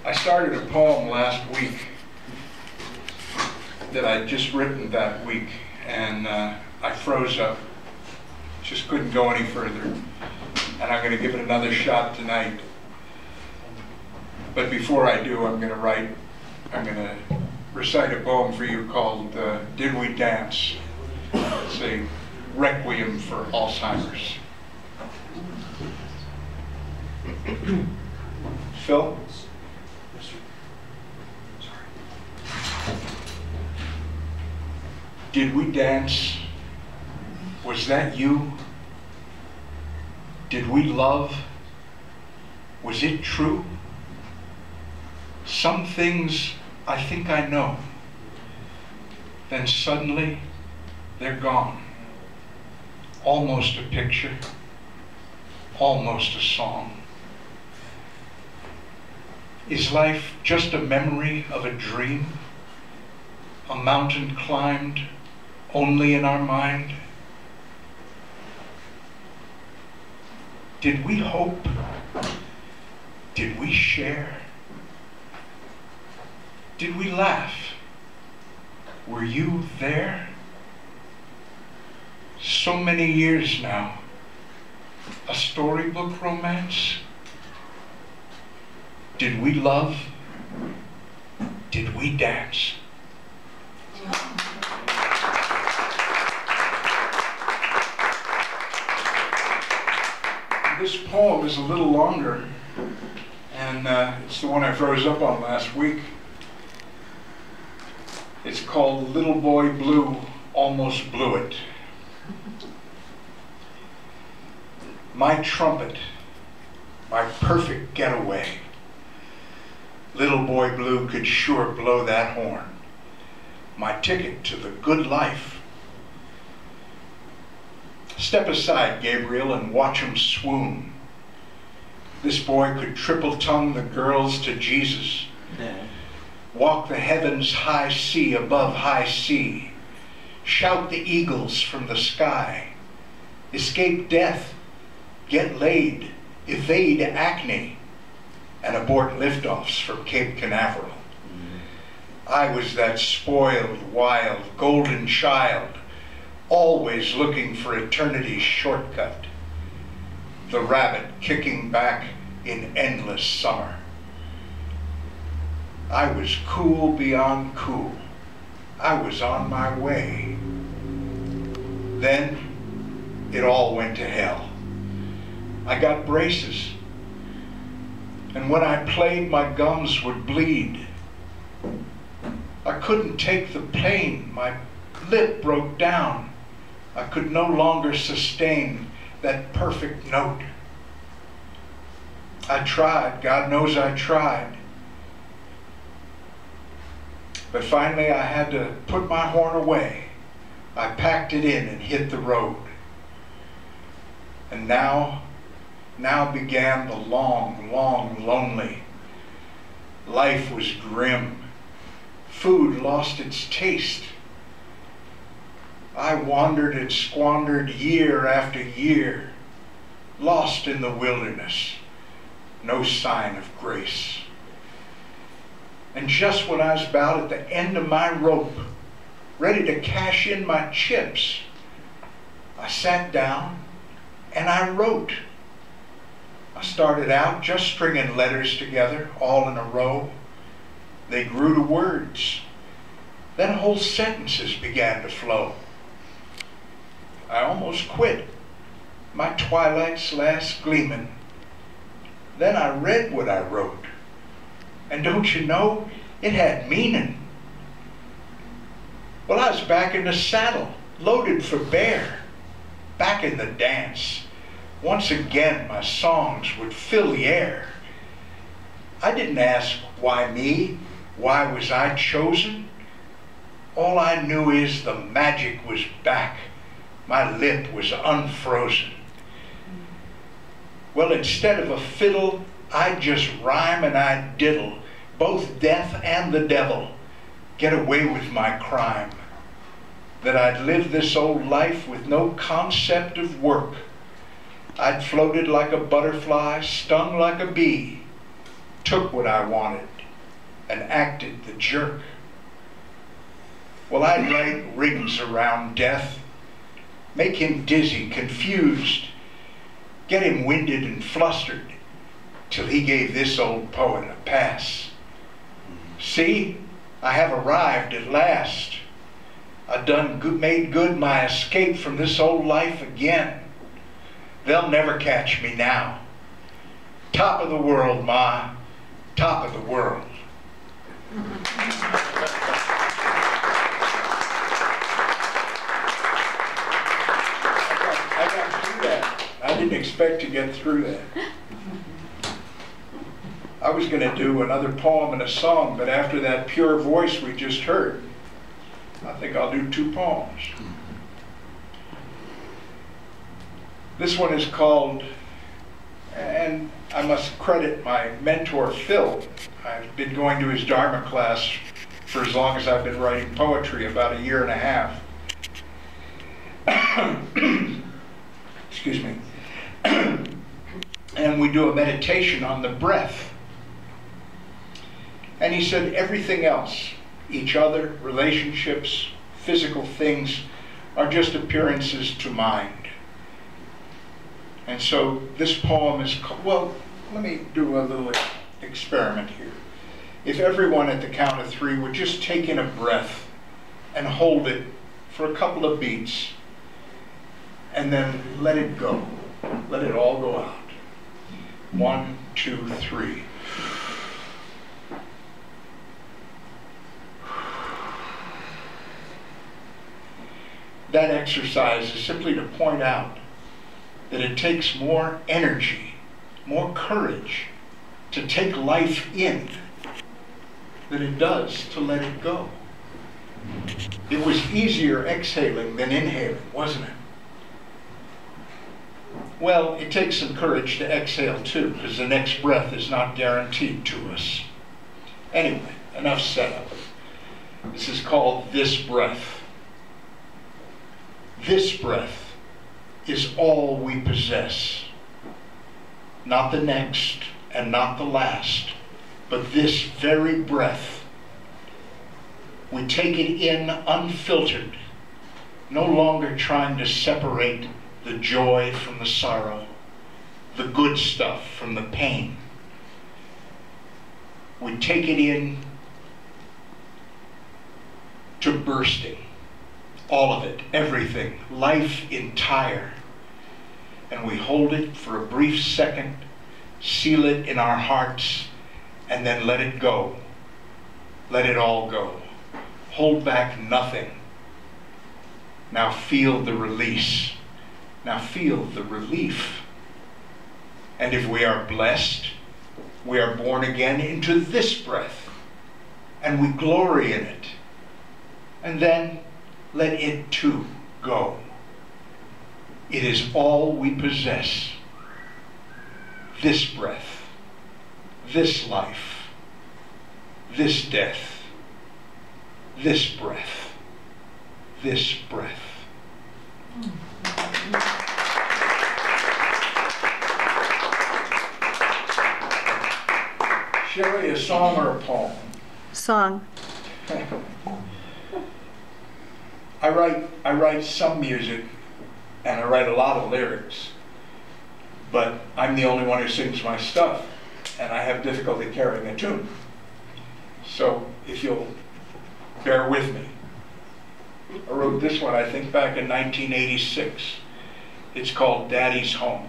I started a poem last week that I'd just written that week, and I froze up. Just couldn't go any further. And I'm going to give it another shot tonight. But before I do, I'm going to recite a poem for you called Did We Dance? It's a requiem for Alzheimer's. Phil? Did we dance? Was that you? Did we love? Was it true? Some things I think I know. Then suddenly, they're gone. Almost a picture, almost a song. Is life just a memory of a dream? A mountain climbed only in our mind? Did we hope? Did we share? Did we laugh? Were you there? So many years now. A storybook romance? Did we love? Did we dance? This poem is a little longer, and it's the one I froze up on last week. It's called Little Boy Blue Almost Blew It. My trumpet, my perfect getaway. Little Boy Blue could sure blow that horn. My ticket to the good life. Step aside, Gabriel, and watch him swoon. This boy could triple-tongue the girls to Jesus. Walk the heavens high sea above high sea. Shout the eagles from the sky. Escape death. Get laid. Evade acne. And abort liftoffs from Cape Canaveral. I was that spoiled, wild, golden child, always looking for eternity's shortcut. The rabbit kicking back in endless summer. I was cool beyond cool. I was on my way. Then it all went to hell. I got braces. And when I played, my gums would bleed. I couldn't take the pain. My lip broke down. I could no longer sustain that perfect note. I tried, God knows I tried. But finally I had to put my horn away. I packed it in and hit the road. And now began the long, long, lonely. Life was grim. Food lost its taste. I wandered and squandered year after year, lost in the wilderness, no sign of grace. And just when I was about at the end of my rope, ready to cash in my chips, I sat down and I wrote. I started out just stringing letters together, all in a row. They grew to words. Then whole sentences began to flow. I almost quit, my twilight's last gleaming. Then I read what I wrote. And don't you know, it had meaning. Well, I was back in the saddle, loaded for bear, back in the dance. Once again, my songs would fill the air. I didn't ask, why me? Why was I chosen? All I knew is the magic was back. My lip was unfrozen. Well, instead of a fiddle, I'd just rhyme and I'd diddle, both death and the devil, get away with my crime. that I'd lived this old life with no concept of work. I'd floated like a butterfly, stung like a bee, took what I wanted, and acted the jerk. Well, I'd write rings around death, make him dizzy, confused, get him winded and flustered, till he gave this old poet a pass. See, I have arrived at last. Made good my escape from this old life again. They'll never catch me now. Top of the world, Ma, top of the world. I got through that. I didn't expect to get through that. I was going to do another poem and a song, but after that pure voice we just heard, I think I'll do 2 poems. This one is called, and I must credit my mentor, Phil. I've been going to his Dharma class for as long as I've been writing poetry, about 1.5 years. Excuse me. And we do a meditation on the breath. And he said everything else, each other, relationships, physical things, are just appearances to mind. And so this poem is called, well, let me do a little experiment here. If everyone at the count of 3 would just take in a breath and hold it for a couple of beats, and then let it go. Let it all go out. 1, 2, 3. That exercise is simply to point out that it takes more energy, more courage to take life in than it does to let it go. It was easier exhaling than inhaling, wasn't it? Well, it takes some courage to exhale too, because the next breath is not guaranteed to us. Anyway, enough setup. This is called This Breath. This breath is all we possess. Not the next and not the last, but this very breath. We take it in unfiltered, no longer trying to separate the joy from the sorrow, the good stuff from the pain. We take it in to bursting. All of it, everything, life entire. And we hold it for a brief second, seal it in our hearts, and then let it go. Let it all go. Hold back nothing. Now feel the release. Now feel the relief. And if we are blessed, we are born again into this breath, and we glory in it. And then let it too go. It is all we possess. This breath, this life, this death, this breath, this breath. Shelley, a song or a poem? Song. I write some music, and I write a lot of lyrics, but I'm the only one who sings my stuff, and I have difficulty carrying a tune. So if you'll bear with me. I wrote this one, I think, back in 1986. It's called Daddy's Home.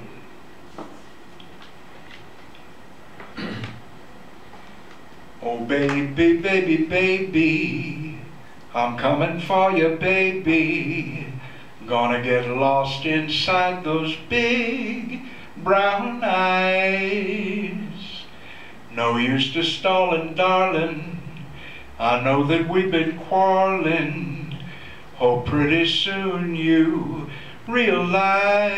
Oh baby, baby, baby, I'm coming for you, baby. Gonna get lost inside those big brown eyes. No use to stalling, darling. I know that we've been quarreling. Oh, pretty soon you realize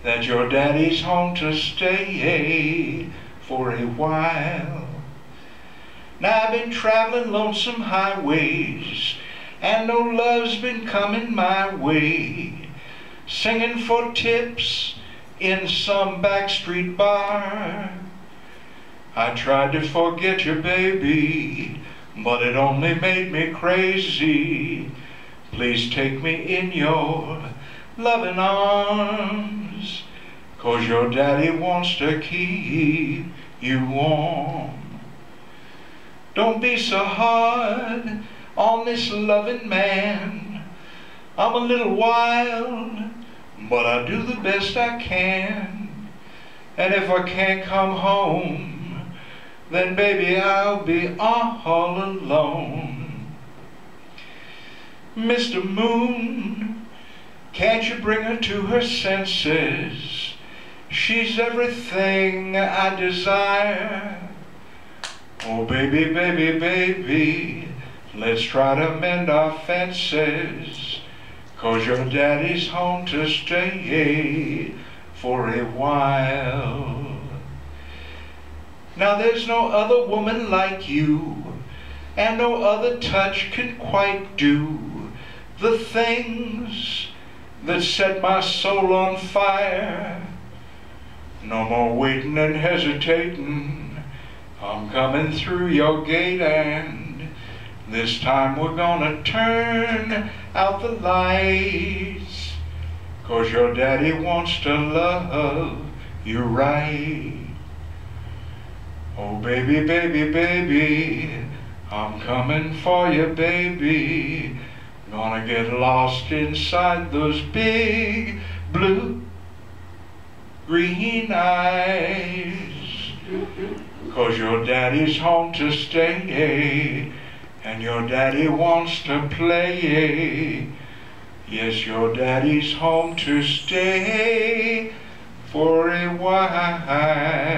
that your daddy's home to stay for a while. Now I've been traveling lonesome highways, and no love's been coming my way. Singing for tips in some backstreet bar. I tried to forget you, baby, but it only made me crazy. Please take me in your loving arms, 'cause your daddy wants to keep you warm. Don't be so hard on this loving man. I'm a little wild, but I do the best I can. And if I can't come home, then baby I'll be all alone. Mr. Moon, can't you bring her to her senses? She's everything I desire. Oh baby, baby, baby, let's try to mend our fences, 'cause your daddy's home to stay for a while. Now there's no other woman like you, and no other touch can quite do the things that set my soul on fire. No more waiting and hesitating, I'm coming through your gate, and this time we're gonna turn out the lights, 'cause your daddy wants to love you right. Oh baby, baby, baby, I'm coming for you, baby. Gonna get lost inside those big blue green eyes, 'cause your daddy's home to stay, and your daddy wants to play. Yes, your daddy's home to stay for a while.